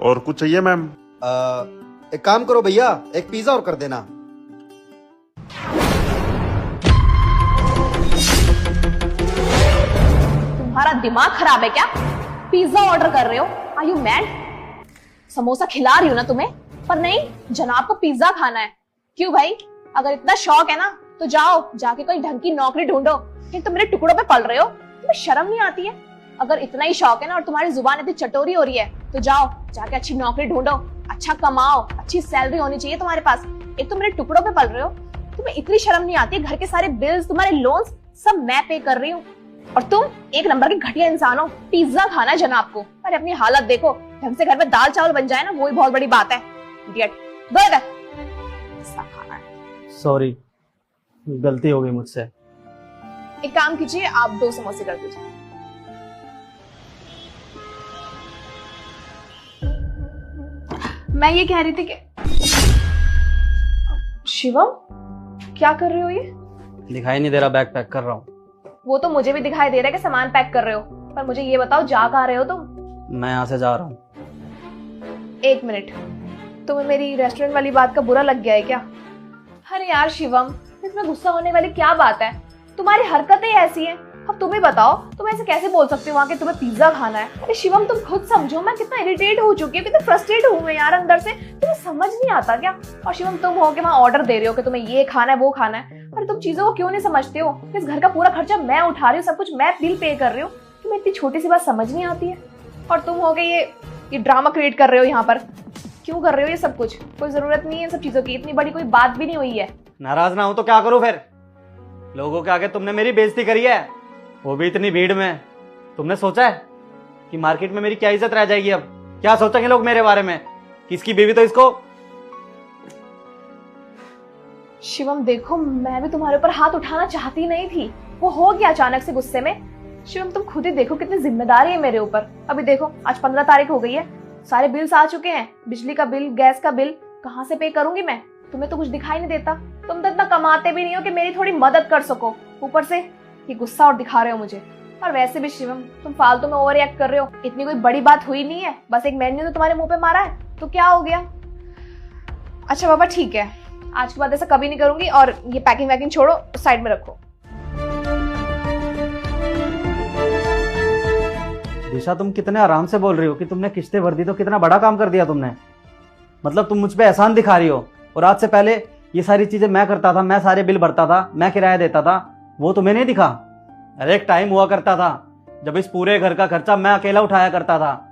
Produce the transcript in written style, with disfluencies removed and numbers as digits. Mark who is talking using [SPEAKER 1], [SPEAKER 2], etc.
[SPEAKER 1] और कुछ चाहिए मैम?
[SPEAKER 2] एक काम करो भैया, एक पिज्जा और कर देना।
[SPEAKER 3] तुम्हारा दिमाग खराब है क्या? पिज्जा ऑर्डर कर रहे हो? Are you mad? समोसा खिला रही हूँ ना तुम्हें, पर नहीं, जनाब को पिज्जा खाना है। क्यों भाई? अगर इतना शौक है ना तो जाओ, जाके कोई ढंग की नौकरी ढूंढो। फिर तो मेरे टुकड़ों पे पल रहे हो, तुम्हें शर्म नहीं आती है? अगर इतना ही शौक है ना और तुम्हारी जुबान इतनी चटोरी हो रही है तो जाओ, जाके अच्छी नौकरी ढूंढो, अच्छा कमाओ, अच्छी सैलरी होनी चाहिए तुम्हारे पास। एक तो मेरे टुकड़ों पे पल रहे हो, तुम्हें इतनी शर्म नहीं आती है? घर के सारे बिल्स, तुम्हारे लोन्स सब मैं पे कर रही हूँ और तुम एक नंबर के घटिया इंसान हो। पिज्जा खाना है जनाब को। अरे अपनी हालत देखो, ढंग से घर में दाल चावल बन जाए ना, वही बहुत बड़ी बात है। इडियट, दो इधर। पिज्जा खाना है।
[SPEAKER 4] सॉरी, गलती हो गई मुझसे।
[SPEAKER 3] एक काम कीजिए, आप 2 समोसे कर दीजिए। मैं ये कह रही थी कि शिवम, क्या कर रहे हो ये?
[SPEAKER 4] दिखाई नहीं दे रहा, बैग पैक कर रहा हूँ।
[SPEAKER 3] वो तो मुझे भी दिखाई दे रहा है कि सामान पैक कर रहे हो, पर मुझे ये बताओ जा कहाँ रहे हो तुम?
[SPEAKER 4] मैं यहाँ से जा रहा हूँ।
[SPEAKER 3] 1 मिनट, तुम्हें मेरी रेस्टोरेंट वाली बात का बुरा लग गया है क्या? अरे यार शिवम, इसमें गुस्सा होने वाली क्या बात है? तुम्हारी हरकतें ऐसी हैं। अब तुम ही बताओ, तुम ऐसे कैसे बोल सकते हो वहाँ के तुम्हें पिज्जा खाना है? अरे शिवम, तुम खुद समझो, मैं कितना इरिटेट हो चुकी हूँ, कितना फ्रस्ट्रेट हूँ मैं यार अंदर से। तुम्हें समझ नहीं आता क्या? और शिवम, तुम हो के वहाँ ऑर्डर दे रहे हो कि तुम्हें ये खाना है वो खाना है। अरे तुम चीजों को क्यों नहीं समझते हो? इस घर का पूरा खर्चा मैं उठा रही हूँ, सब कुछ मैं बिल पे कर रही हूँ। तुम्हें इतनी छोटी सी बात समझ नहीं आती है? और तुम हो गए ये ड्रामा क्रिएट कर रहे हो यहाँ पर। क्यों कर रहे हो ये सब कुछ? कोई जरूरत नहीं है इन सब चीजों की, इतनी बड़ी कोई बात भी नहीं हुई है।
[SPEAKER 4] नाराज ना हो तो क्या करूँ फिर? लोगों के आगे तुमने मेरी बेइज्जती करी है, वो भी इतनी भीड़ में। तुमने सोचा है कि मार्केट में मेरी क्या इज्जत रह जाएगी? अब क्या सोचेंगे लोग मेरे बारे में कि इसकी बीवी तो इसको।
[SPEAKER 3] शिवम देखो, मैं भी तुम्हारे ऊपर हाथ उठाना चाहती नहीं थी, वो हो गया अचानक से गुस्से में। शिवम तुम खुद ही देखो कितनी जिम्मेदारी है मेरे ऊपर। अभी देखो, आज 15 तारीख हो गई है, सारे बिल्स आ चुके हैं, बिजली का बिल, गैस का बिल, कहाँ से पे करूंगी मैं? तुम्हें तो कुछ दिखाई नहीं देता, तुम तो इतना कमाते भी नहीं हो कि मेरी थोड़ी मदद कर सको। ऊपर से ये गुस्सा और दिखा रहे हो मुझे। और वैसे भी शिवम, तुम फालतू में ओवर रिएक्ट कर रहे हो, इतनी कोई बड़ी बात हुई नहीं है, बस एक मेन्यू तो तुम्हारे मुंह पे मारा है, तो क्या हो गया? अच्छा बाबा ठीक है, आज के बाद ऐसा कभी नहीं करूंगी। और ये पैकिंग वैकिंग छोड़ो, साइड में रखो।
[SPEAKER 4] दिशा, तुम कितने आराम से बोल रही हो कि तुमने किस्तें भर दी, तो कितना बड़ा काम कर दिया तुमने। मतलब तुम मुझ पे एहसान दिखा रही हो। और आज से पहले ये सारी चीजें मैं करता था, मैं सारे बिल भरता था, मैं किराया देता था, वो तुम्हें नहीं दिखा? अरे एक टाइम हुआ करता था जब इस पूरे घर का खर्चा मैं अकेला उठाया करता था,